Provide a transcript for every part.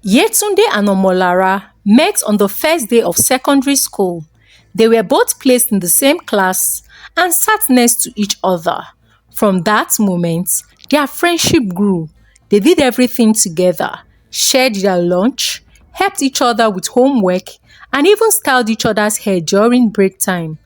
Yetunde and Omolara met on the first day of secondary school. They were both placed in the same class and sat next to each other. From that moment, their friendship grew. They did everything together, shared their lunch, helped each other with homework, and even styled each other's hair during break time.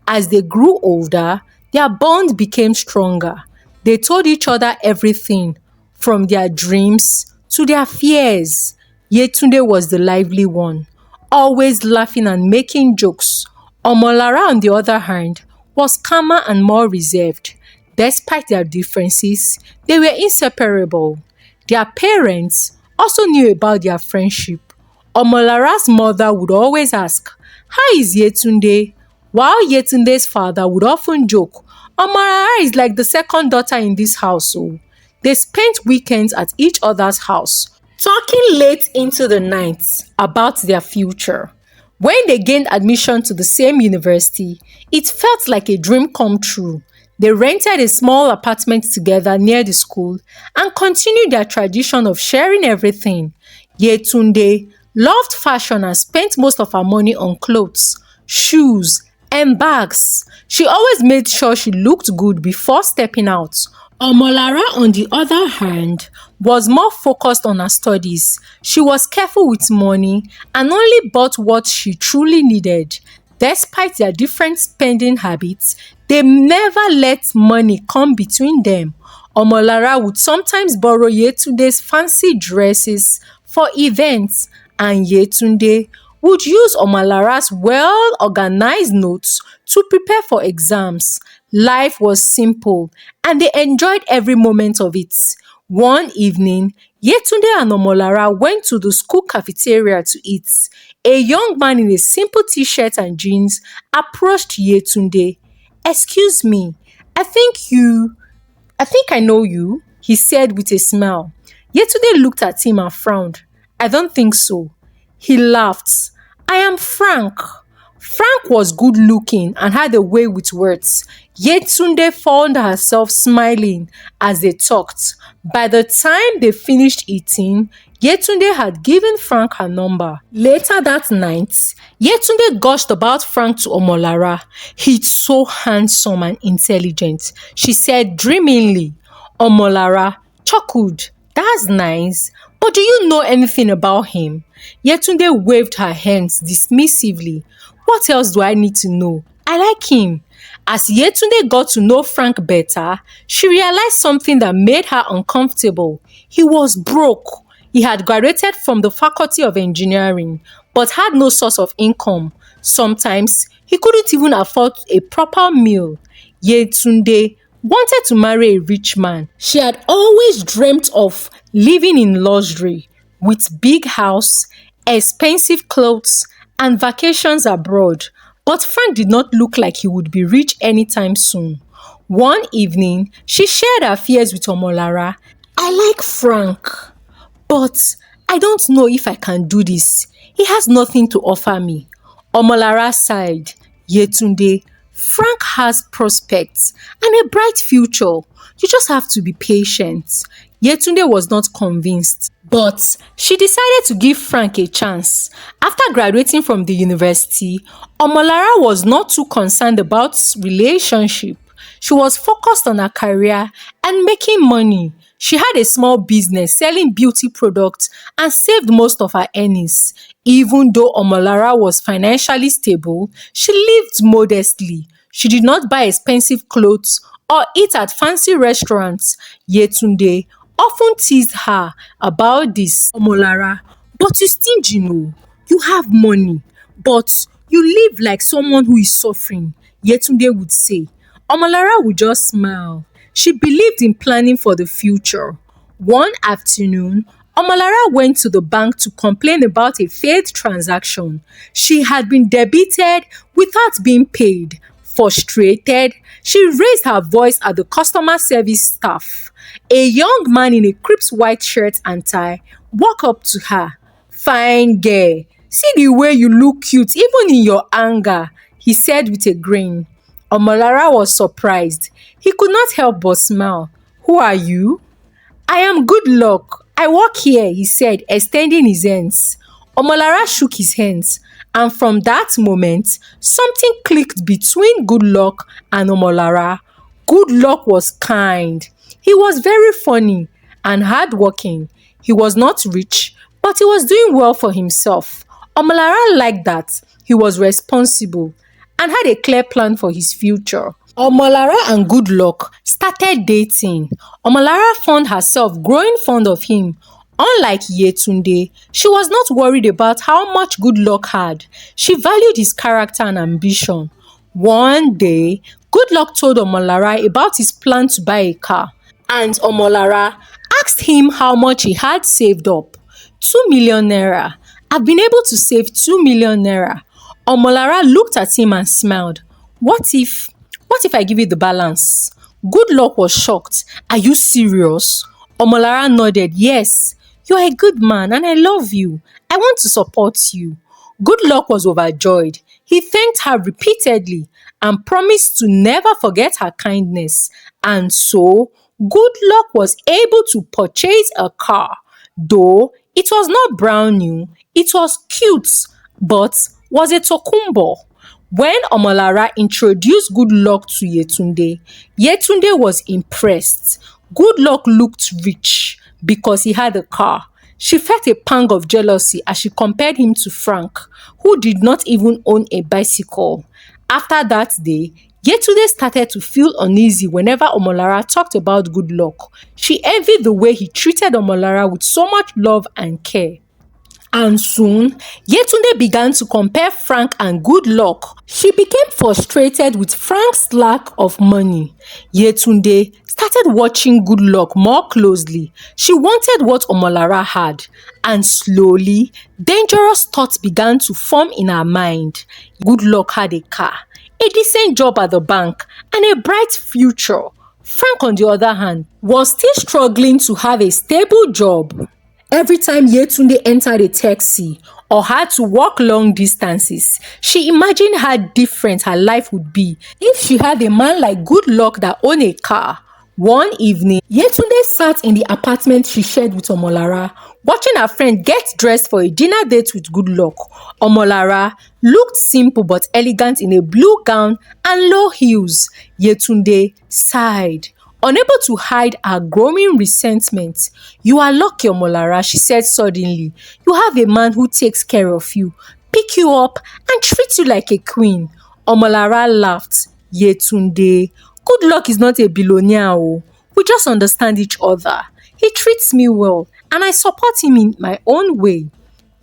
As they grew older, their bond became stronger. They told each other everything, from their dreams to their fears. Yetunde was the lively one, always laughing and making jokes. Omolara, on the other hand, was calmer and more reserved. Despite their differences, they were inseparable. Their parents also knew about their friendship. Omolara's mother would always ask, "How is Yetunde?" While Yetunde's father would often joke, "Omara is like the second daughter in this house." Oh. They spent weekends at each other's house, talking late into the night about their future. When they gained admission to the same university, it felt like a dream come true. They rented a small apartment together near the school and continued their tradition of sharing everything. Yetunde loved fashion and spent most of her money on clothes, shoes, and bags. She always made sure she looked good before stepping out. Omolara, on the other hand, was more focused on her studies. She was careful with money and only bought what she truly needed. Despite their different spending habits, they never let money come between them. Omolara would sometimes borrow Yetunde's fancy dresses for events, and Yetunde would use Omolara's well-organized notes to prepare for exams. Life was simple, and they enjoyed every moment of it. One evening, Yetunde and Omolara went to the school cafeteria to eat. A young man in a simple t-shirt and jeans approached Yetunde. "Excuse me, I think I know you," he said with a smile. Yetunde looked at him and frowned. "I don't think so." He laughed. "I am Frank." Frank was good looking and had a way with words. Yetunde found herself smiling as they talked. By the time they finished eating, Yetunde had given Frank her number. Later that night, Yetunde gushed about Frank to Omolara. "He's so handsome and intelligent," she said dreamingly. Omolara chuckled. "That's nice, but do you know anything about him?" Yetunde waved her hands dismissively. "What else do I need to know? I like him." As Yetunde got to know Frank better, she realized something that made her uncomfortable. He was broke. He had graduated from the Faculty of Engineering, but had no source of income. Sometimes, he couldn't even afford a proper meal. Yetunde wanted to marry a rich man. She had always dreamt of living in luxury, with big house, expensive clothes, and vacations abroad. But Frank did not look like he would be rich anytime soon. One evening, she shared her fears with Omolara. "I like Frank, but I don't know if I can do this. He has nothing to offer me." Omolara sighed. "Yetunde, Frank has prospects and a bright future. You just have to be patient." Yetunde was not convinced, but she decided to give Frank a chance. After graduating from the university, Omolara was not too concerned about relationship. She was focused on her career and making money. She had a small business selling beauty products and saved most of her earnings. Even though Omolara was financially stable, she lived modestly. She did not buy expensive clothes or eat at fancy restaurants. Yetunde often teased her about this. "Omolara, but you stingy, no. You have money, but you live like someone who is suffering," Yetunde would say. Omolara would just smile. She believed in planning for the future. One afternoon, Omolara went to the bank to complain about a failed transaction. She had been debited without being paid. Frustrated, she raised her voice at the customer service staff. A young man in a crisp white shirt and tie walked up to her. "Fine girl, see the way you look cute even in your anger," he said with a grin. Omolara was surprised. He could not help but smile. "Who are you?" "I am Good Luck. I work here, he said, extending his hands. Omolara shook his hands, and from that moment, something clicked between Goodluck and Omolara. Goodluck was kind. He was very funny and hardworking. He was not rich, but he was doing well for himself. Omolara liked that. He was responsible and had a clear plan for his future. Omolara and Goodluck started dating. Omolara found herself growing fond of him. Unlike Yetunde, she was not worried about how much Goodluck had. She valued his character and ambition. One day, Goodluck told Omolara about his plan to buy a car, and Omolara asked him how much he had saved up. 2 million naira. I've been able to save 2 million naira. Omolara looked at him and smiled. What if I give you the balance? Goodluck was shocked. Are you serious? Omolara nodded. Yes, you are a good man and I love you. I want to support you. Goodluck was overjoyed. He thanked her repeatedly and promised to never forget her kindness. And so, Goodluck was able to purchase a car. Though it was not brand new, it was cute, but was a tokumbo. When Omolara introduced Goodluck to Yetunde, Yetunde was impressed. Goodluck looked rich because he had a car. She felt a pang of jealousy as she compared him to Frank, who did not even own a bicycle. After that day, Yetunde started to feel uneasy whenever Omolara talked about Goodluck. She envied the way he treated Omolara with so much love and care. And soon, Yetunde began to compare Frank and Goodluck. She became frustrated with Frank's lack of money. Yetunde started watching Goodluck more closely. She wanted what Omolara had, and slowly, dangerous thoughts began to form in her mind. Goodluck had a car, a decent job at the bank, and a bright future. Frank, on the other hand, was still struggling to have a stable job. Every time Yetunde entered a taxi or had to walk long distances, she imagined how different her life would be if she had a man like Goodluck that owned a car. One evening, Yetunde sat in the apartment she shared with Omolara, watching her friend get dressed for a dinner date with Goodluck. Omolara looked simple but elegant in a blue gown and low heels. Yetunde sighed, unable to hide her growing resentment. You are lucky, Omolara, she said suddenly. You have a man who takes care of you, pick you up, and treats you like a queen. Omolara laughed. Yetunde, Goodluck is not a billionaire. Oh. We just understand each other. He treats me well, and I support him in my own way.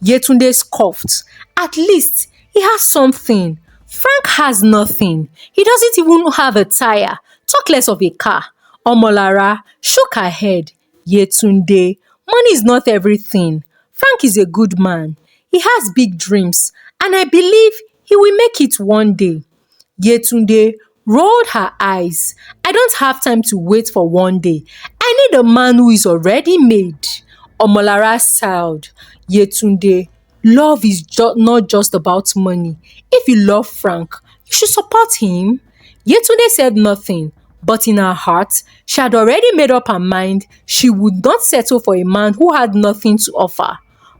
Yetunde scoffed. At least he has something. Frank has nothing. He doesn't even have a tire. Talk less of a car. Omolara shook her head. Yetunde, money is not everything. Frank is a good man. He has big dreams, and I believe he will make it one day. Yetunde rolled her eyes. I don't have time to wait for one day. I need a man who is already made. Omolara sighed. Yetunde, love is not just about money. If you love Frank, you should support him. Yetunde said nothing. But in her heart, she had already made up her mind she would not settle for a man who had nothing to offer.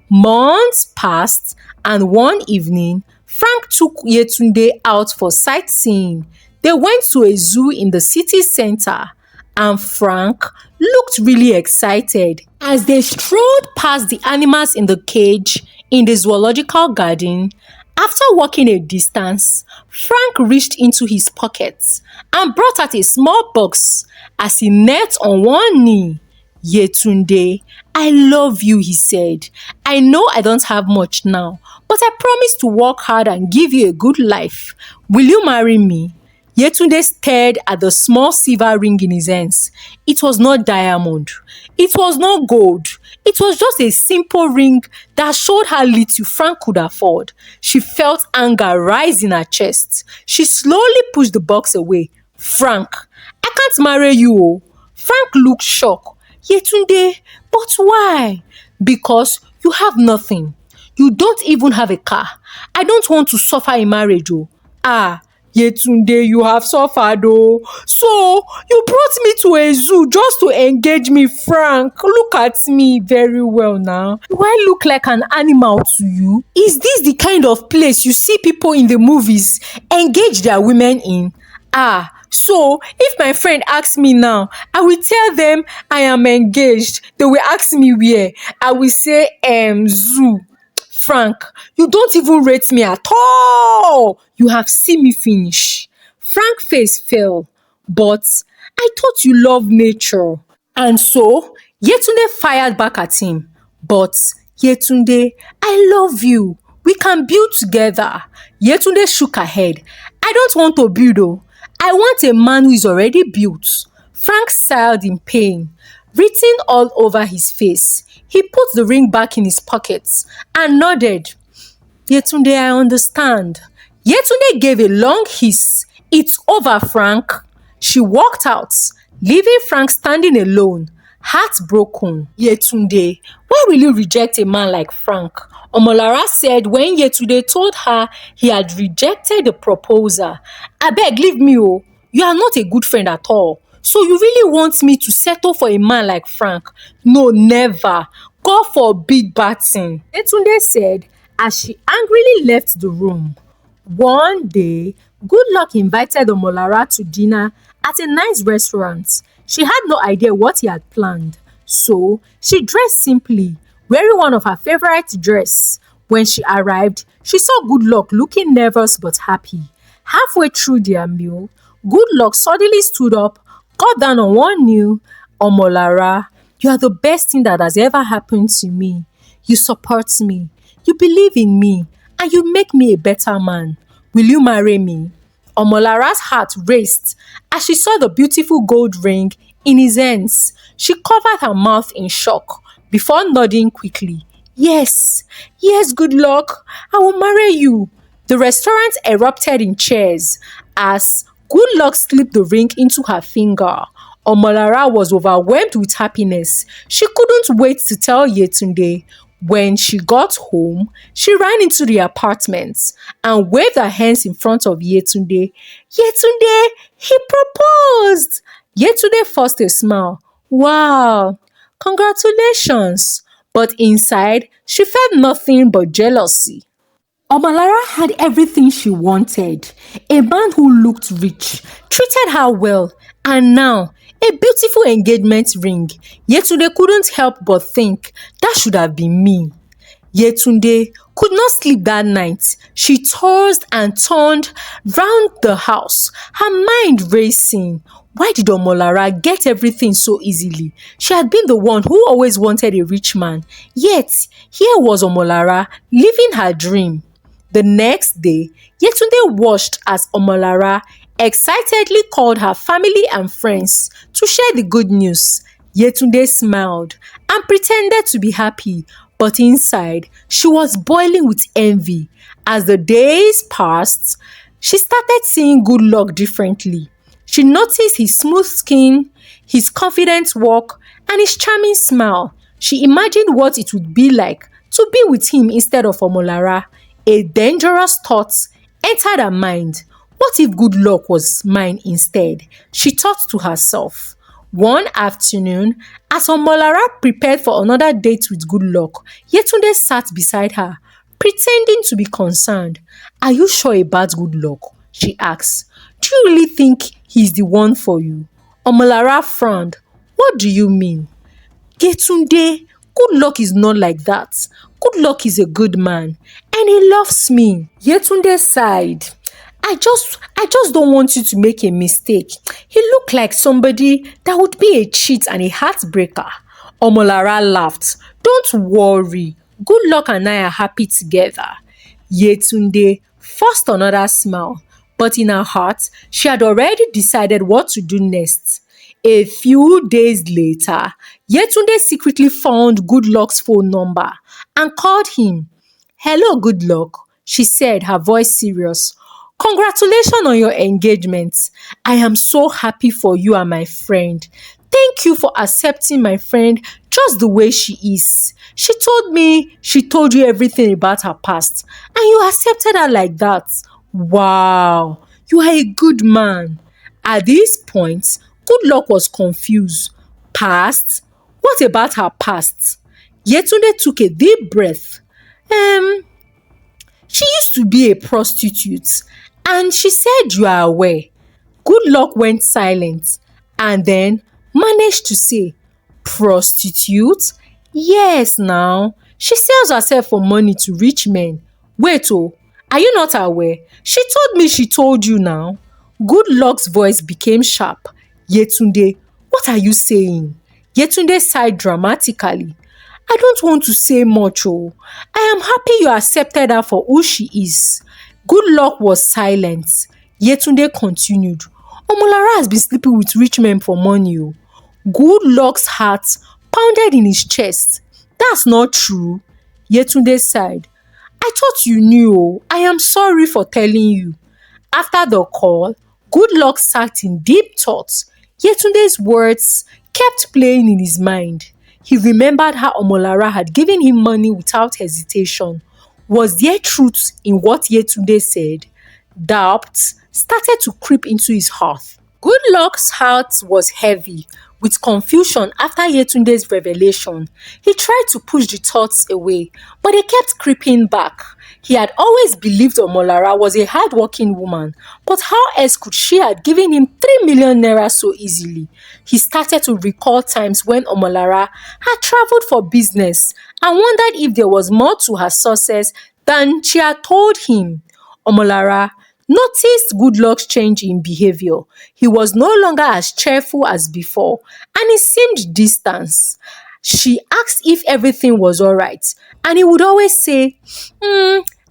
Months passed, and one evening, Frank took Yetunde out for sightseeing. They went to a zoo in the city center, and Frank looked really excited. As they strolled past the animals in the cage in the zoological garden, after walking a distance, Frank reached into his pocket and brought out a small box as he knelt on one knee. Yetunde, I love you, he said. I know I don't have much now, but I promise to work hard and give you a good life. Will you marry me? Yetunde stared at the small silver ring in his hands. It was not diamond. It was not gold. It was just a simple ring that showed how little Frank could afford. She felt anger rise in her chest. She slowly pushed the box away. Frank, I can't marry you. Oh. Frank looked shocked. Yetunde, but why? Because you have nothing. You don't even have a car. I don't want to suffer in marriage. Oh. Yetunde, you have suffered oh. So you brought me to a zoo just to engage me, Frank. Look at me very well now. Do I look like an animal to you? Is this the kind of place you see people in the movies engage their women in? So if my friend asks me now, I will tell them I am engaged. They will ask me where. I will say zoo. Frank, you don't even rate me at all. You have seen me finish. Frank face fell, but I thought you love nature. And so Yetunde fired back at him. But Yetunde, I love you. We can build together. Yetunde shook her head. I don't want to build though. I want a man who is already built. Frank sighed in pain, written all over his face. He put the ring back in his pockets and nodded. Yetunde, I understand. Yetunde gave a long hiss. It's over, Frank. She walked out, leaving Frank standing alone, heartbroken. Yetunde, why will you reject a man like Frank? Omolara said when Yetunde told her he had rejected the proposal. Abeg, leave me oh. You are not a good friend at all. So you really want me to settle for a man like Frank? No, never. God forbid bad thing. Yetunde said as she angrily left the room. One day, Goodluck invited Omolara to dinner at a nice restaurant. She had no idea what he had planned. So, she dressed simply, wearing one of her favorite dresses. When she arrived, she saw Goodluck looking nervous but happy. Halfway through their meal, Goodluck suddenly stood up, got down on one knee. Omolara, you are the best thing that has ever happened to me. You support me, you believe in me, and you make me a better man. Will you marry me? Omolara's heart raced as she saw the beautiful gold ring in his hands. She covered her mouth in shock before nodding quickly. Yes, Goodluck, I will marry you. The restaurant erupted in cheers as Goodluck slipped the ring into her finger. Omolara was overwhelmed with happiness. She couldn't wait to tell Yetunde. When she got home, she ran into the apartment and waved her hands in front of Yetunde. Yetunde, he proposed! Yetunde forced a smile. Wow, congratulations! But inside, she felt nothing but jealousy. Omolara had everything she wanted. A man who looked rich, treated her well, and now a beautiful engagement ring. Yetunde couldn't help but think that should have been me. Yetunde could not sleep that night. She tossed and turned round the house, her mind racing. Why did Omolara get everything so easily? She had been the one who always wanted a rich man. Yet, here was Omolara living her dream. The next day, Yetunde watched as Omolara excitedly called her family and friends to share the good news. Yetunde smiled and pretended to be happy, but inside, she was boiling with envy. As the days passed, she started seeing Goodluck differently. She noticed his smooth skin, his confident walk, and his charming smile. She imagined what it would be like to be with him instead of Omolara. A dangerous thought entered her mind. What if Goodluck was mine instead? She thought to herself. One afternoon, as Omolara prepared for another date with Goodluck, Yetunde sat beside her, pretending to be concerned. Are you sure about Goodluck? She asked. Do you really think he's the one for you? Omolara frowned. What do you mean? Yetunde, Goodluck is not like that. Goodluck is a good man and he loves me. Yetunde sighed. I just don't want you to make a mistake. He looked like somebody that would be a cheat and a heartbreaker. Omolara laughed. Don't worry. Goodluck and I are happy together. Yetunde forced another smile, but in her heart, she had already decided what to do next. A few days later, Yetunde secretly found Goodluck's phone number and called him. Hello, Goodluck, she said, her voice serious. Congratulations on your engagement. I am so happy for you and my friend. Thank you for accepting my friend just the way she is. She told me she told you everything about her past and you accepted her like that. Wow. You are a good man." At this point, Goodluck was confused. Past? What about her past? Yetunde took a deep breath. She used to be a prostitute, and she said you are aware. Goodluck went silent and then managed to say, "Prostitute? Yes now. She sells herself for money to rich men. Wait oh, are you not aware? She told me she told you now." Goodluck's voice became sharp. "Yetunde, what are you saying?" Yetunde sighed dramatically. "I don't want to say much oh. I am happy you accepted her for who she is." Goodluck was silent. Yetunde continued. "Omolara has been sleeping with rich men for money oh." Goodluck's heart pounded in his chest. "That's not true." Yetunde sighed. "I thought you knew oh. I am sorry for telling you." After the call, Goodluck sat in deep thought. Yetunde's words kept playing in his mind. He remembered how Omolara had given him money without hesitation. Was there truth in what Yetunde said? Doubt started to creep into his heart. Goodluck's heart was heavy with confusion after Yetunde's revelation. He tried to push the thoughts away, but they kept creeping back. He had always believed Omolara was a hard-working woman, but how else could she have given him 3 million naira so easily? He started to recall times when Omolara had traveled for business and wondered if there was more to her success than she had told him. Omolara noticed Goodluck's change in behavior. He was no longer as cheerful as before, and he seemed distant. She asked if everything was alright, and he would always say,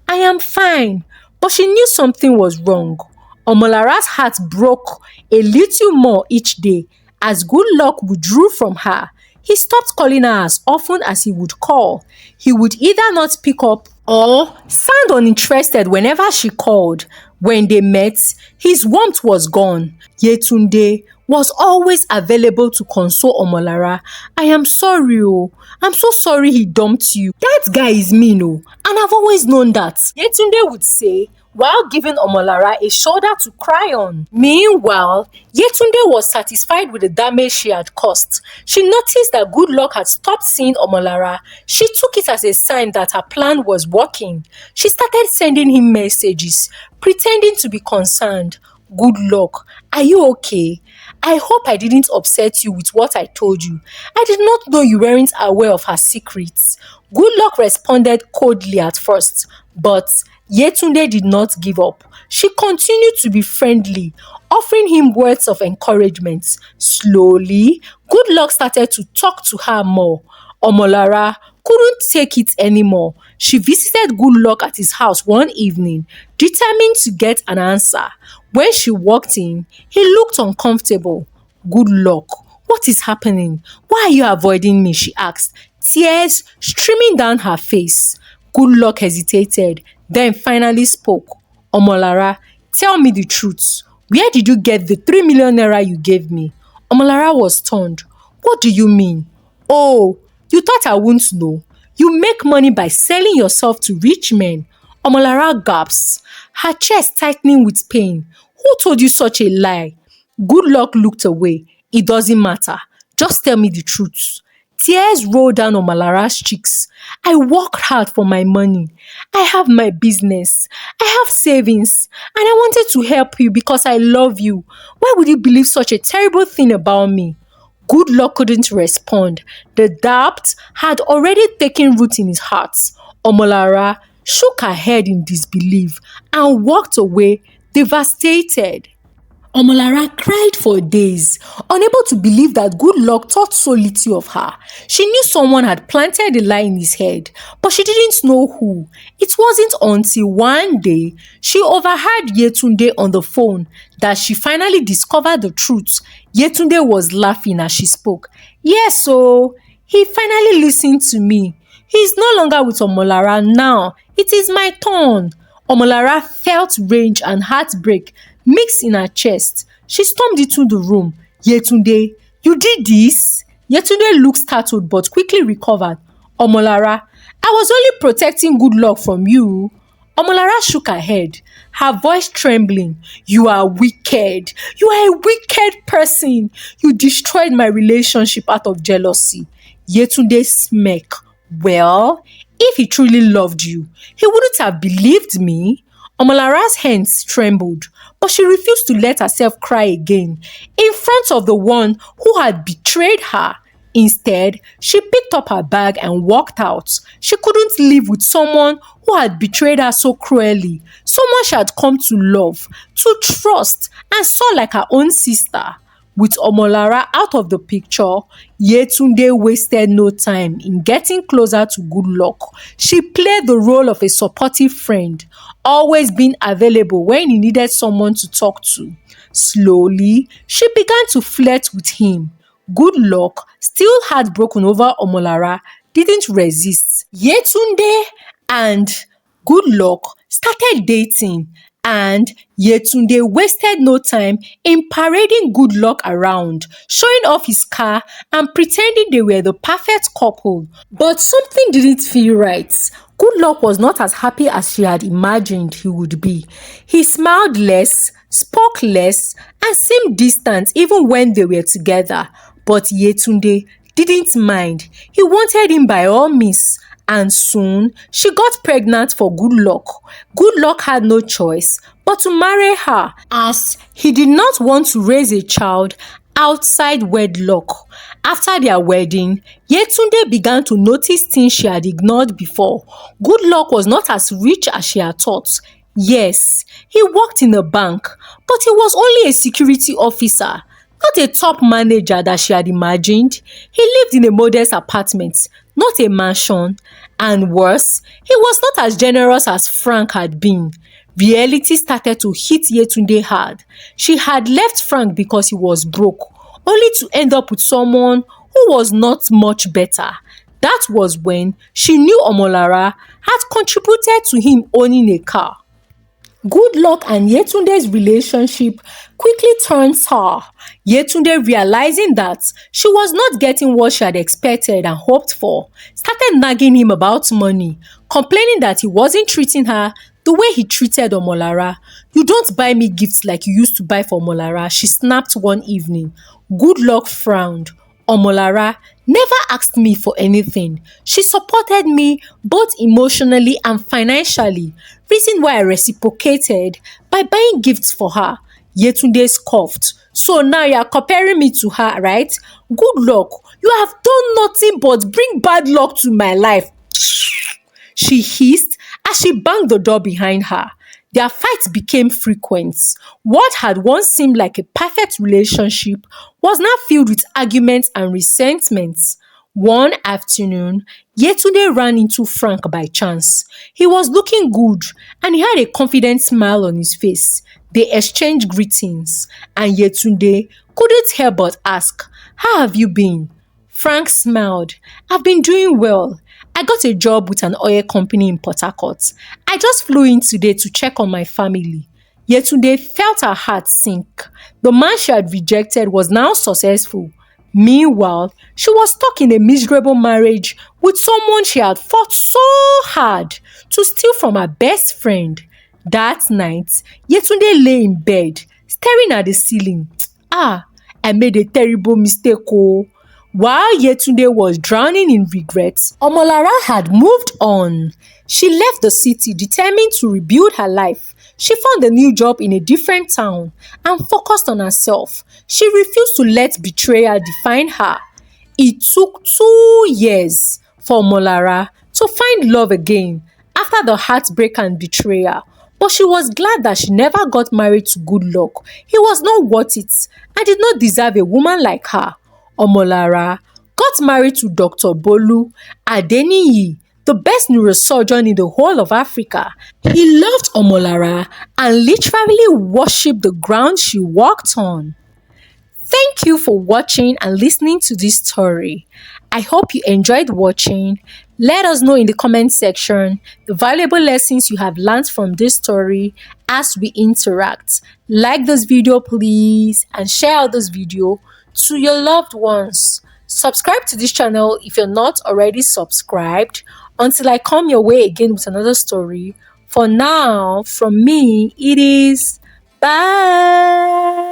"I am fine," but she knew something was wrong. Omolara's heart broke a little more each day as Goodluck withdrew from her. He stopped calling her as often as he would call. He would either not pick up or sound uninterested whenever she called. When they met, his warmth was gone. Yetunde was always available to console Omolara. "I am sorry oh. I'm so sorry he dumped you. That guy is mean oh, and I've always known that," Yetunde would say while giving Omolara a shoulder to cry on. Meanwhile, Yetunde was satisfied with the damage she had caused. She noticed that Goodluck had stopped seeing Omolara. She took it as a sign that her plan was working. She started sending him messages, pretending to be concerned. "Goodluck, are you okay? I hope I didn't upset you with what I told you. I did not know you weren't aware of her secrets." Goodluck responded coldly at first, but Yetunde did not give up. She continued to be friendly, offering him words of encouragement. Slowly, Goodluck started to talk to her more. Omolara couldn't take it anymore. She visited Goodluck at his house one evening, determined to get an answer. When she walked in, he looked uncomfortable. "Goodluck, what is happening? Why are you avoiding me?" she asked, tears streaming down her face. Goodluck hesitated, then finally spoke. "Omolara, tell me the truth. Where did you get the 3 million naira you gave me?" Omolara was stunned. "What do you mean?" "Oh, you thought I wouldn't know? You make money by selling yourself to rich men." Omolara gasped, her chest tightening with pain. "Who told you such a lie?" Goodluck looked away. "It doesn't matter. Just tell me the truth." Tears rolled down Omolara's cheeks. "I worked hard for my money. I have my business. I have savings. And I wanted to help you because I love you. Why would you believe such a terrible thing about me?" Goodluck couldn't respond. The doubt had already taken root in his heart. Omolara shook her head in disbelief and walked away, devastated. Omolara cried for days, unable to believe that Goodluck thought so little of her. She knew someone had planted a lie in his head, but she didn't know who. It wasn't until one day she overheard Yetunde on the phone that she finally discovered the truth. Yetunde was laughing as she spoke. "Yes, so he finally listened to me. He's no longer with Omolara now. It is my turn." Omolara felt rage and heartbreak mixed in her chest. She stormed into the room. "Yetunde, you did this?" Yetunde looked startled but quickly recovered. "Omolara, I was only protecting Goodluck from you." Omolara shook her head, her voice trembling. "You are wicked. You are a wicked person. You destroyed my relationship out of jealousy." Yetunde smirked. "Well, if he truly loved you, he wouldn't have believed me." Omolara's hands trembled, but she refused to let herself cry again in front of the one who had betrayed her. Instead, she picked up her bag and walked out. She couldn't live with someone who had betrayed her so cruelly, someone she had come to love, to trust, and saw like her own sister. With Omolara out of the picture, Yetunde wasted no time in getting closer to Goodluck. She played the role of a supportive friend, always being available when he needed someone to talk to. Slowly, she began to flirt with him. Goodluck, still heartbroken over Omolara, didn't resist. Yetunde and Goodluck started dating, and Yetunde wasted no time in parading Goodluck around, showing off his car and pretending they were the perfect couple. But something didn't feel right. Goodluck was not as happy as she had imagined he would be. He smiled less, spoke less, and seemed distant even when they were together. But Yetunde didn't mind. He wanted him by all means. And soon, she got pregnant for Goodluck. Goodluck had no choice but to marry her, as he did not want to raise a child outside wedlock. After their wedding, Yetunde began to notice things she had ignored before. Goodluck was not as rich as she had thought. Yes, he worked in a bank, but he was only a security officer, not a top manager that she had imagined. He lived in a modest apartment, not a mansion. And worse, he was not as generous as Frank had been. Reality started to hit Yetunde hard. She had left Frank because he was broke, only to end up with someone who was not much better. That was when she knew Omolara had contributed to him owning a car. Goodluck and Yetunde's relationship quickly turned sour. Yetunde, realizing that she was not getting what she had expected and hoped for, started nagging him about money, complaining that he wasn't treating her the way he treated Omolara. "You don't buy me gifts like you used to buy for Omolara," she snapped one evening. Goodluck frowned. "Omolara never asked me for anything. She supported me both emotionally and financially. Reason why I reciprocated by buying gifts for her." Yetunde scoffed. "So now you are comparing me to her, right? Goodluck, you have done nothing but bring bad luck to my life," she hissed as she banged the door behind her. Their fights became frequent. What had once seemed like a perfect relationship was now filled with arguments and resentments. One afternoon, Yetunde ran into Frank by chance. He was looking good and he had a confident smile on his face. They exchanged greetings, and Yetunde couldn't help but ask, "How have you been?" Frank smiled. "I've been doing well. I got a job with an oil company in Port Harcourt. I just flew in today to check on my family." Yetunde felt her heart sink. The man she had rejected was now successful. Meanwhile, she was stuck in a miserable marriage with someone she had fought so hard to steal from her best friend. That night, Yetunde lay in bed, staring at the ceiling. "I made a terrible mistake, oh." While Yetunde was drowning in regrets, Omolara had moved on. She left the city determined to rebuild her life. She found a new job in a different town and focused on herself. She refused to let betrayal define her. It took 2 years for Omolara to find love again after the heartbreak and betrayal. But she was glad that she never got married to Goodluck. He was not worth it and did not deserve a woman like her. Omolara got married to Dr. Bolu Adeniyi, the best neurosurgeon in the whole of Africa. He loved Omolara and literally worshipped the ground she walked on. Thank you for watching and listening to this story. I hope you enjoyed watching. Let us know in the comment section the valuable lessons you have learned from this story as we interact. Like this video please and share out this video to your loved ones. Subscribe to this channel if you're not already subscribed. Until I come your way again with another story, For now, from me, it is bye.